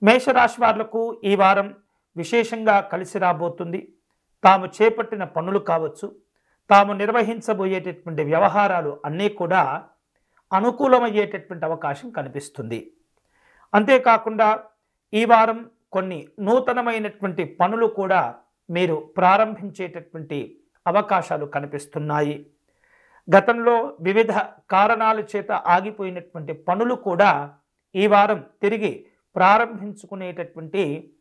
మేషరాశి వాళ్లకు ఈ వారం విశేషంగా కలిసి రాబోతుంది. తాము చేపట్టిన పనులు కావచ్చు, తాము నిర్వహించబోయేటటువంటి వ్యవహారాలు అన్నీ కూడా అనుకూలమయ్యేటటువంటి అవకాశం కనిపిస్తుంది. అంతేకాకుండా ఈ వారం కొన్ని నూతనమైనటువంటి పనులు కూడా మీరు ప్రారంభించేటటువంటి అవకాశాలు కనిపిస్తున్నాయి. గతంలో వివిధ కారణాల చేత ఆగిపోయినటువంటి పనులు కూడా ఈ వారం తిరిగి ప్రారంభించుకునేటటువంటి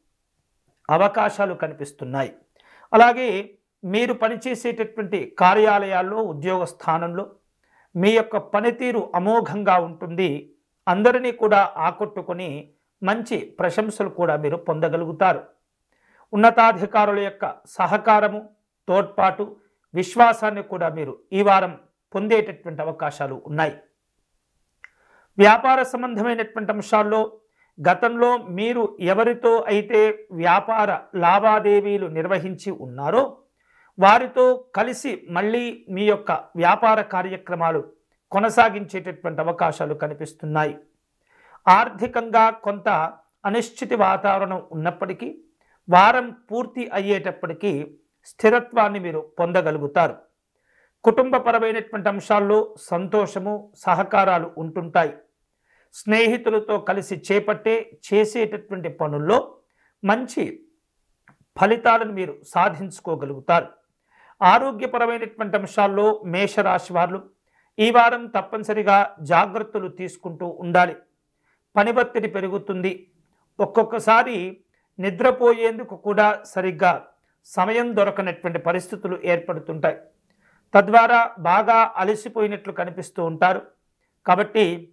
అవకాశాలు కనిపిస్తున్నాయి. అలాగే మీరు పనిచేసేటటువంటి కార్యాలయాల్లో, ఉద్యోగ స్థానంలో మీ యొక్క పనితీరు అమోఘంగా ఉంటుంది. అందరినీ కూడా ఆకట్టుకొని మంచి ప్రశంసలు కూడా మీరు పొందగలుగుతారు. ఉన్నతాధికారుల యొక్క సహకారము, తోడ్పాటు, విశ్వాసాన్ని కూడా మీరు ఈ వారం పొందేటటువంటి అవకాశాలు ఉన్నాయి. వ్యాపార సంబంధమైనటువంటి అంశాల్లో గతంలో మీరు ఎవరితో అయితే వ్యాపార లావాదేవీలు నిర్వహించి ఉన్నారో వారితో కలిసి మళ్ళీ మీ యొక్క వ్యాపార కార్యక్రమాలు కొనసాగించేటటువంటి అవకాశాలు కనిపిస్తున్నాయి. ఆర్థికంగా కొంత అనిశ్చితి వాతావరణం ఉన్నప్పటికీ వారం పూర్తి అయ్యేటప్పటికీ స్థిరత్వాన్ని మీరు పొందగలుగుతారు. కుటుంబపరమైనటువంటి అంశాల్లో సంతోషము, సహకారాలు ఉంటుంటాయి. స్నేహితులతో కలిసి చేసేటటువంటి పనుల్లో మంచి ఫలితాలను మీరు సాధించుకోగలుగుతారు. ఆరోగ్యపరమైనటువంటి అంశాల్లో మేషరాశి వారు ఈ వారం తప్పనిసరిగా జాగ్రత్తలు తీసుకుంటూ ఉండాలి. పని ఒత్తిడి పెరుగుతుంది. ఒక్కొక్కసారి నిద్రపోయేందుకు కూడా సరిగ్గా సమయం దొరకనటువంటి పరిస్థితులు ఏర్పడుతుంటాయి. తద్వారా బాగా అలసిపోయినట్లు కనిపిస్తూ ఉంటారు. కాబట్టి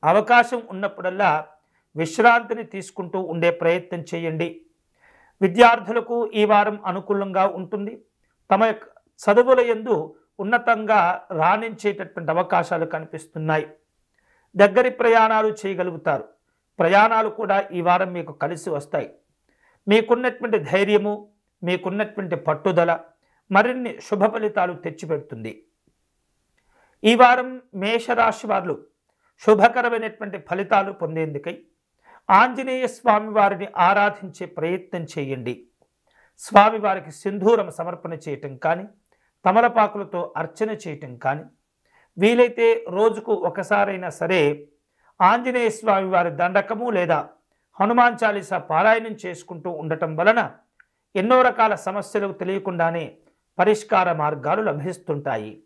అవకాశం ఉన్నప్పుడల్లా విశ్రాంతిని తీసుకుంటూ ఉండే ప్రయత్నం చేయండి. విద్యార్థులకు ఈ వారం అనుకూలంగా ఉంటుంది. తమ యొక్క చదువుల యందు ఉన్నతంగా రాణించేటటువంటి అవకాశాలు కనిపిస్తున్నాయి. దగ్గరి ప్రయాణాలు చేయగలుగుతారు. ప్రయాణాలు కూడా ఈ వారం మీకు కలిసి వస్తాయి. మీకున్నటువంటి ధైర్యము, మీకున్నటువంటి పట్టుదల మరిన్ని శుభ ఫలితాలు తెచ్చిపెడుతుంది. ఈ వారం మేషరాశి వారు శుభకరమైనటువంటి ఫలితాలు పొందేందుకై ఆంజనేయ స్వామి వారిని ఆరాధించే ప్రయత్నం చేయండి. స్వామివారికి సింధూరం సమర్పణ చేయటం కానీ, తమలపాకులతో అర్చన చేయటం కానీ, వీలైతే రోజుకు ఒకసారైనా సరే ఆంజనేయ స్వామి వారి దండకము లేదా హనుమాన్ చాలీసా పారాయణం చేసుకుంటూ ఉండటం వలన ఎన్నో రకాల సమస్యలకు తెలియకుండానే పరిష్కార మార్గాలు లభిస్తుంటాయి.